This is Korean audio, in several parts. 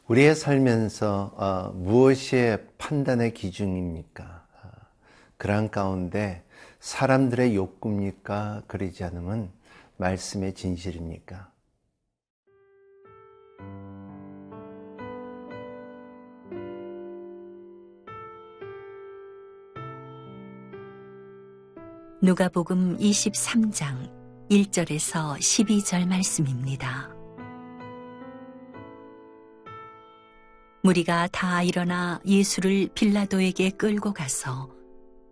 우리의 살면서 무엇이 판단의 기준입니까? 그러한 가운데 사람들의 욕구입니까? 그러지 않으면 말씀의 진실입니까? 누가복음 23장 1절에서 12절 말씀입니다. 무리가 다 일어나 예수를 빌라도에게 끌고 가서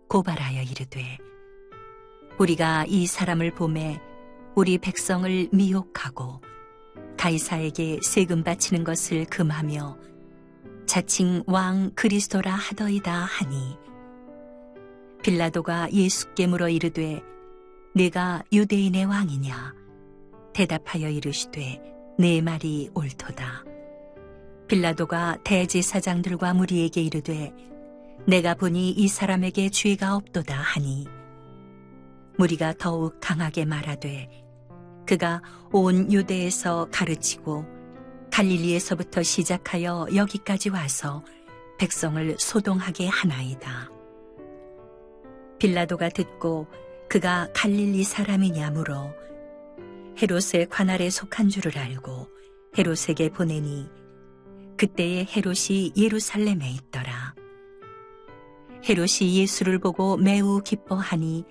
고발하여 이르되, 우리가 이 사람을 보매 우리 백성을 미혹하고 가이사에게 세금 바치는 것을 금하며 자칭 왕 그리스도라 하더이다 하니, 빌라도가 예수께 물어 이르되, 네가 유대인의 왕이냐? 대답하여 이르시되, 네 말이 옳도다. 빌라도가 대제사장들과 무리에게 이르되, 내가 보니 이 사람에게 죄가 없도다 하니, 무리가 더욱 강하게 말하되, 그가 온 유대에서 가르치고 갈릴리에서부터 시작하여 여기까지 와서 백성을 소동하게 하나이다. 빌라도가 듣고 그가 갈릴리 사람이냐 물어 헤롯의 관할에 속한 줄을 알고 헤롯에게 보내니, 그때에 헤롯이 예루살렘에 있더라. 헤롯이 예수를 보고 매우 기뻐하니,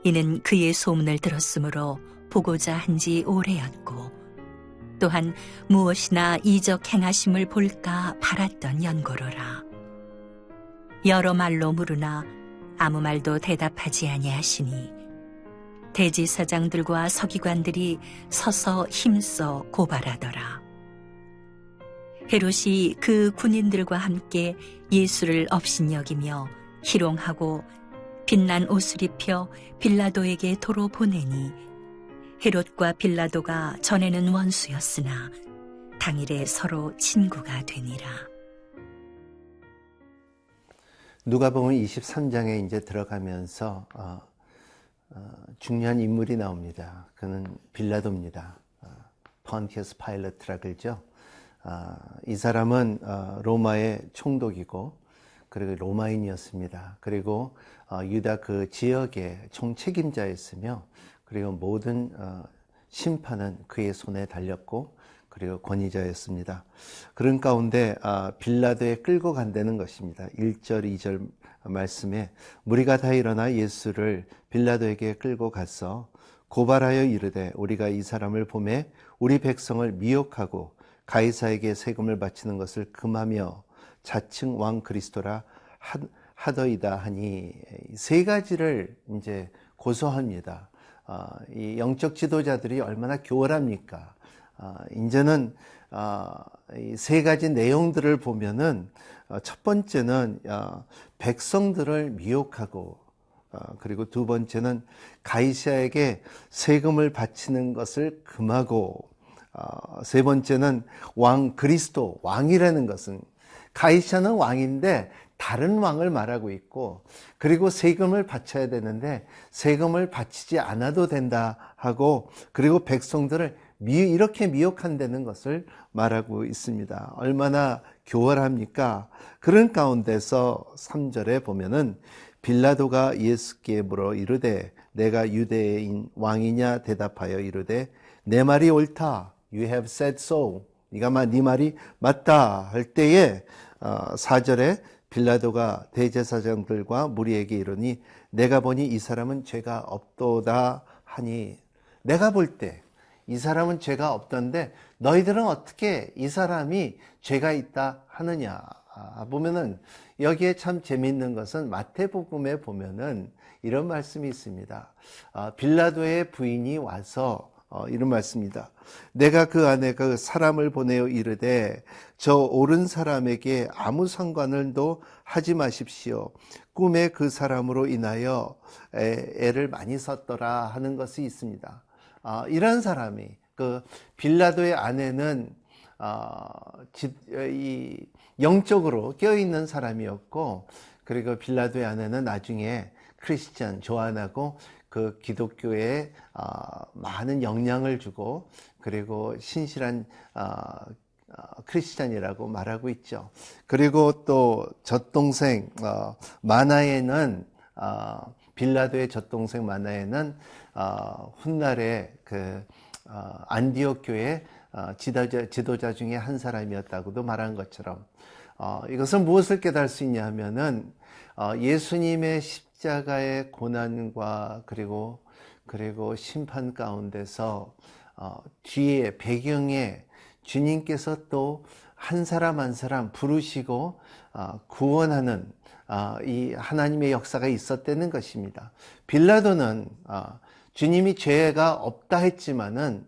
이는 그의 소문을 들었으므로 보고자 한 지 오래였고, 또한 무엇이나 이적 행하심을 볼까 바랐던 연고로라. 여러 말로 물으나 아무 말도 대답하지 아니하시니, 대제사장들과 서기관들이 서서 힘써 고발하더라. 헤롯이 그 군인들과 함께 예수를 업신여기며 희롱하고 빛난 옷을 입혀 빌라도에게 도로 보내니, 헤롯과 빌라도가 전에는 원수였으나 당일에 서로 친구가 되니라. 누가복음 23장에 이제 들어가면서 중요한 인물이 나옵니다. 그는 빌라도입니다. 폰티어스 파일럿이라 그러죠. 이 사람은 로마의 총독이고, 그리고 로마인이었습니다. 그리고 유다 그 지역의 총책임자였으며, 그리고 모든 심판은 그의 손에 달렸고, 그리고 권위자였습니다. 그런 가운데 빌라도에 끌고 간다는 것입니다. 1절, 2절 말씀에 무리가 다 일어나 예수를 빌라도에게 끌고 가서 고발하여 이르되, 우리가 이 사람을 보매 우리 백성을 미혹하고 가이사에게 세금을 바치는 것을 금하며 자칭 왕 그리스도라 하더이다 하니, 세 가지를 이제 고소합니다. 이 영적 지도자들이 얼마나 교활합니까? 이제는 이 세 가지 내용들을 보면은 첫 번째는 백성들을 미혹하고, 그리고 두 번째는 가이사에게 세금을 바치는 것을 금하고, 세 번째는 왕 그리스도, 왕이라는 것은, 가이사는 왕인데 다른 왕을 말하고 있고, 그리고 세금을 바쳐야 되는데 세금을 바치지 않아도 된다 하고, 그리고 백성들을 이렇게 미혹한다는 것을 말하고 있습니다. 얼마나 교활합니까? 그런 가운데서 3절에 보면은 빌라도가 예수께 물어 이르되, 내가 유대인 왕이냐? 대답하여 이르되, 내 말이 옳다. You have said so. 네 말이 맞다 할 때에 4절에 빌라도가 대제사장들과 무리에게 이르니, 내가 보니 이 사람은 죄가 없도다 하니, 내가 볼 때 이 사람은 죄가 없던데 너희들은 어떻게 이 사람이 죄가 있다 하느냐. 보면은 여기에 참 재미있는 것은 마태복음에 보면은 이런 말씀이 있습니다. 빌라도의 부인이 와서 이런 말씀입니다. 내가 그 안에 그 사람을 보내어 이르되, 저 옳은 사람에게 아무 상관을도 하지 마십시오. 꿈에 그 사람으로 인하여 애를 많이 썼더라 하는 것이 있습니다. 이런 사람이, 그 빌라도의 아내는 이 영적으로 껴있는 사람이었고, 그리고 빌라도의 아내는 나중에 크리스찬 조안하고 그 기독교에 많은 영향을 주고, 그리고 신실한 크리스찬이라고 말하고 있죠. 그리고 또 젖동생 마나에는 빌라도의 젖동생 마나에는 훗날에 그 안디옥 교회 지도자 중에 한 사람이었다고도 말한 것처럼 이것은 무엇을 깨달을 수 있냐 하면은 예수님의 십자가의 고난과 그리고 심판 가운데서 뒤에 배경에 주님께서 또 한 사람 한 사람 부르시고 구원하는 이 하나님의 역사가 있었다는 것입니다. 빌라도는 주님이 죄가 없다 했지만은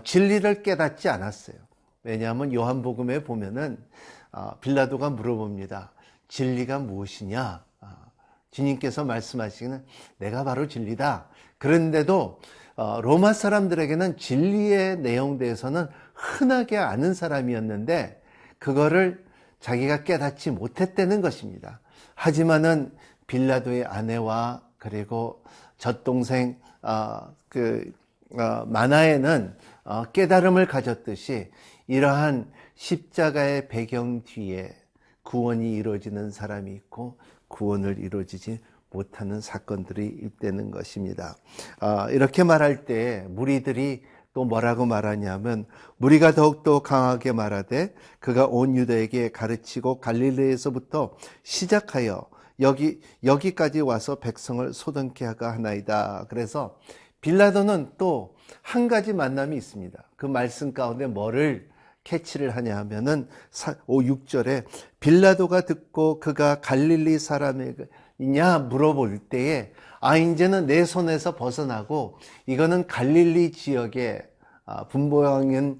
진리를 깨닫지 않았어요. 왜냐하면 요한복음에 보면은 빌라도가 물어봅니다. 진리가 무엇이냐? 주님께서 말씀하시기는 내가 바로 진리다. 그런데도 로마 사람들에게는 진리의 내용에 대해서는 흔하게 아는 사람이었는데 그거를 자기가 깨닫지 못했다는 것입니다. 하지만은 빌라도의 아내와 그리고 젖동생 마나에는 깨달음을 가졌듯이 이러한 십자가의 배경 뒤에 구원이 이루어지는 사람이 있고 구원을 이루어지지 못하는 사건들이 있다는 것입니다. 이렇게 말할 때 무리들이 또 뭐라고 말하냐면 무리가 더욱더 강하게 말하되 그가 온 유대에게 가르치고 갈릴리에서부터 시작하여 여기까지 와서 백성을 소동케 하가 하나이다. 그래서 빌라도는 또 한 가지 만남이 있습니다. 그 말씀 가운데 뭐를 캐치를 하냐 하면은 6절에 빌라도가 듣고 그가 갈릴리 사람이냐 물어볼 때에 이제는 내 손에서 벗어나고 이거는 갈릴리 지역의 분보왕인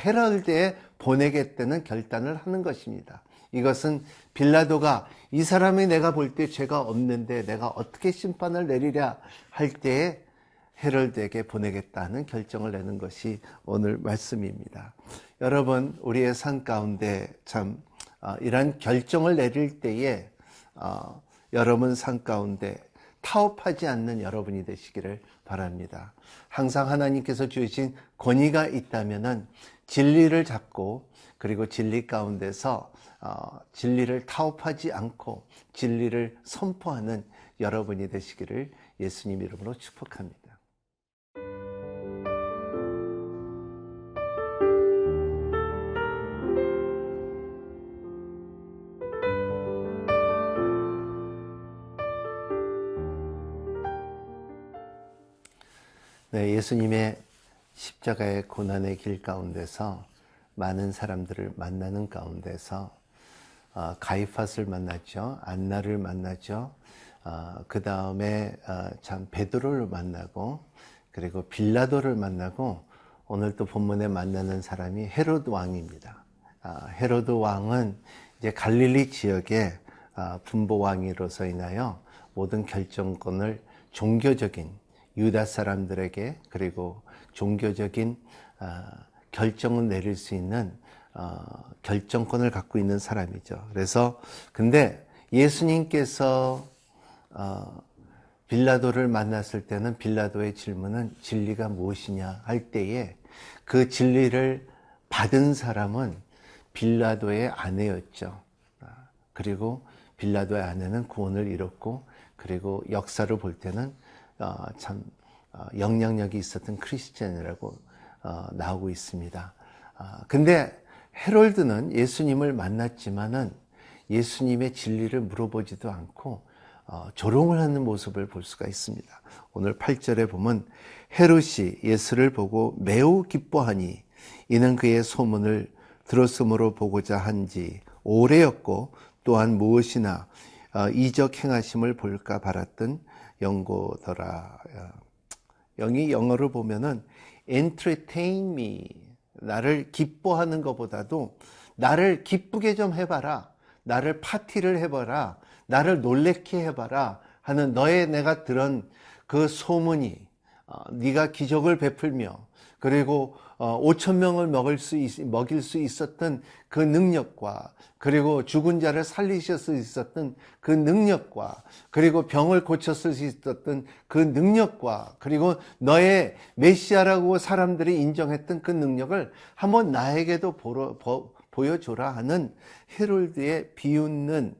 헤롯에 보내겠다는 결단을 하는 것입니다. 이것은 빌라도가 이 사람이 내가 볼 때 죄가 없는데 내가 어떻게 심판을 내리랴 할 때에 헤롯에게 보내겠다는 결정을 내는 것이 오늘 말씀입니다. 여러분, 우리의 삶 가운데 참 이런 결정을 내릴 때에 여러분 삶 가운데 타협하지 않는 여러분이 되시기를 바랍니다. 항상 하나님께서 주신 권위가 있다면은 진리를 잡고 그리고 진리 가운데서 진리를 타협하지 않고 진리를 선포하는 여러분이 되시기를 예수님 이름으로 축복합니다. 네, 예수님의 십자가의 고난의 길 가운데서 많은 사람들을 만나는 가운데서 가이파스를 만났죠. 안나를 만났죠. 그 다음에 참 베드로를 만나고 그리고 빌라도를 만나고 오늘 또 본문에 만나는 사람이 헤롯 왕입니다. 헤롯 왕은 이제 갈릴리 지역의 분보 왕으로서 인하여 모든 결정권을 종교적인 유다 사람들에게 그리고 종교적인 결정을 내릴 수 있는 결정권을 갖고 있는 사람이죠. 그래서 근데 예수님께서 빌라도를 만났을 때는 빌라도의 질문은 진리가 무엇이냐 할 때에 그 진리를 받은 사람은 빌라도의 아내였죠. 그리고 빌라도의 아내는 구원을 이뤘고 그리고 역사를 볼 때는 참 영향력이 있었던 크리스찬이라고 나오고 있습니다. 근데 헤롯은 예수님을 만났지만은 예수님의 진리를 물어보지도 않고 조롱을 하는 모습을 볼 수가 있습니다. 오늘 8절에 보면 헤롯이 예수를 보고 매우 기뻐하니 이는 그의 소문을 들었으므로 보고자 한지 오래였고 또한 무엇이나 이적 행하심을 볼까 바랐던 영고더라. 여기 영어를 보면은 entertain me, 나를 기뻐하는 것보다도 나를 기쁘게 좀 해봐라, 나를 파티를 해봐라, 나를 놀래게 해봐라 하는 너의 내가 들은 그 소문이 네가 기적을 베풀며 그리고 5천 명을 먹일 수 있었던 그 능력과, 그리고 죽은 자를 살리실 수 있었던 그 능력과, 그리고 병을 고쳤을 수 있었던 그 능력과, 그리고 너의 메시아라고 사람들이 인정했던 그 능력을 한번 나에게도 보여줘라 하는 헤롯의 비웃는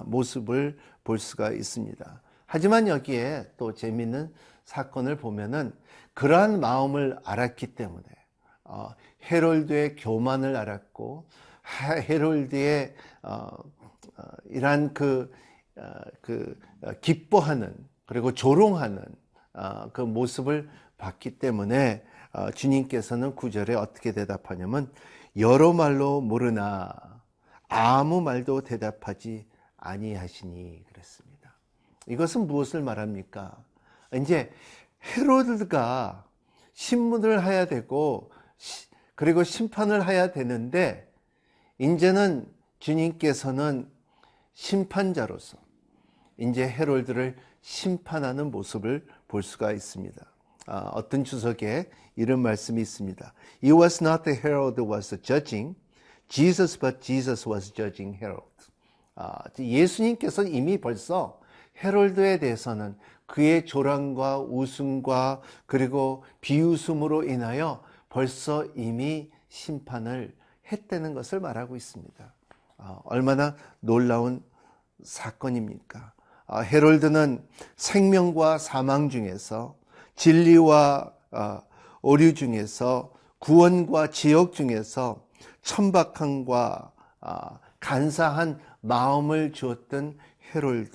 모습을 볼 수가 있습니다. 하지만 여기에 또 재미있는 사건을 보면은 그러한 마음을 알았기 때문에 헤롯의 교만을 알았고, 헤롯의 이러한 기뻐하는, 그리고 조롱하는 그 모습을 봤기 때문에 주님께서는 9절에 어떻게 대답하냐면 여러 말로 모르나 아무 말도 대답하지 아니하시니 그랬습니다. 이것은 무엇을 말합니까? 이제 헤로드가 신문을 해야 되고, 그리고 심판을 해야 되는데, 이제는 주님께서는 심판자로서 이제 헤롯을 심판하는 모습을 볼 수가 있습니다. 어떤 주석에 이런 말씀이 있습니다. It was not the Herod who was judging Jesus, but Jesus was judging Herod. 예수님께서 이미 벌써 헤롯에 대해서는 그의 조랑과 웃음과 그리고 비웃음으로 인하여 벌써 이미 심판을 했다는 것을 말하고 있습니다. 얼마나 놀라운 사건입니까? 헤롯은 생명과 사망 중에서, 진리와 오류 중에서, 구원과 지옥 중에서 천박함과 간사한 마음을 주었던 헤롯.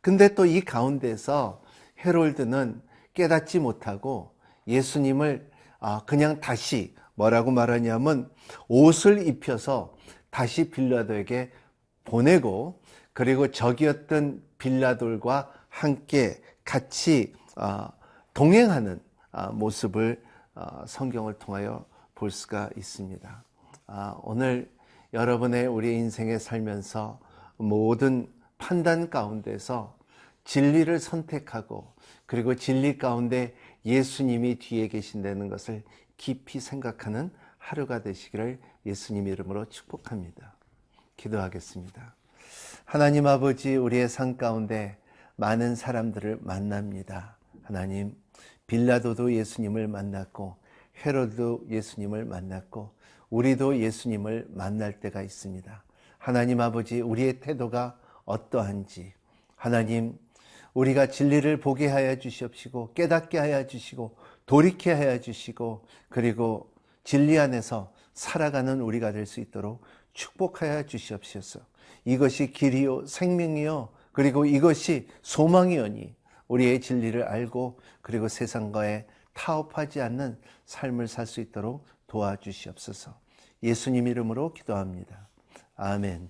근데 또 이 가운데서 헤롯은 깨닫지 못하고 예수님을 그냥 다시 뭐라고 말하냐면 옷을 입혀서 다시 빌라도에게 보내고, 그리고 적이었던 빌라도과 함께 같이 동행하는 모습을 성경을 통하여 볼 수가 있습니다. 오늘 여러분의 우리 인생에 살면서 모든 판단 가운데서 진리를 선택하고, 그리고 진리 가운데 예수님이 뒤에 계신다는 것을 깊이 생각하는 하루가 되시기를 예수님 이름으로 축복합니다. 기도하겠습니다. 하나님 아버지, 우리의 삶 가운데 많은 사람들을 만납니다. 하나님, 빌라도도 예수님을 만났고, 헤롯도 예수님을 만났고, 우리도 예수님을 만날 때가 있습니다. 하나님 아버지, 우리의 태도가 어떠한지, 하나님, 우리가 진리를 보게 하여 주시옵시고, 깨닫게 하여 주시고, 돌이게 하여 주시고, 그리고 진리 안에서 살아가는 우리가 될 수 있도록 축복하여 주시옵소서. 이것이 길이요 생명이요 그리고 이것이 소망이오니 우리의 진리를 알고, 그리고 세상과의 타협하지 않는 삶을 살 수 있도록 도와주시옵소서. 예수님 이름으로 기도합니다. 아멘.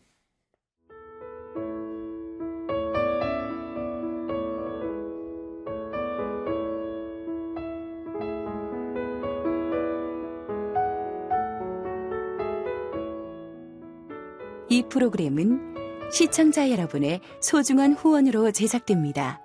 이 프로그램은 시청자 여러분의 소중한 후원으로 제작됩니다.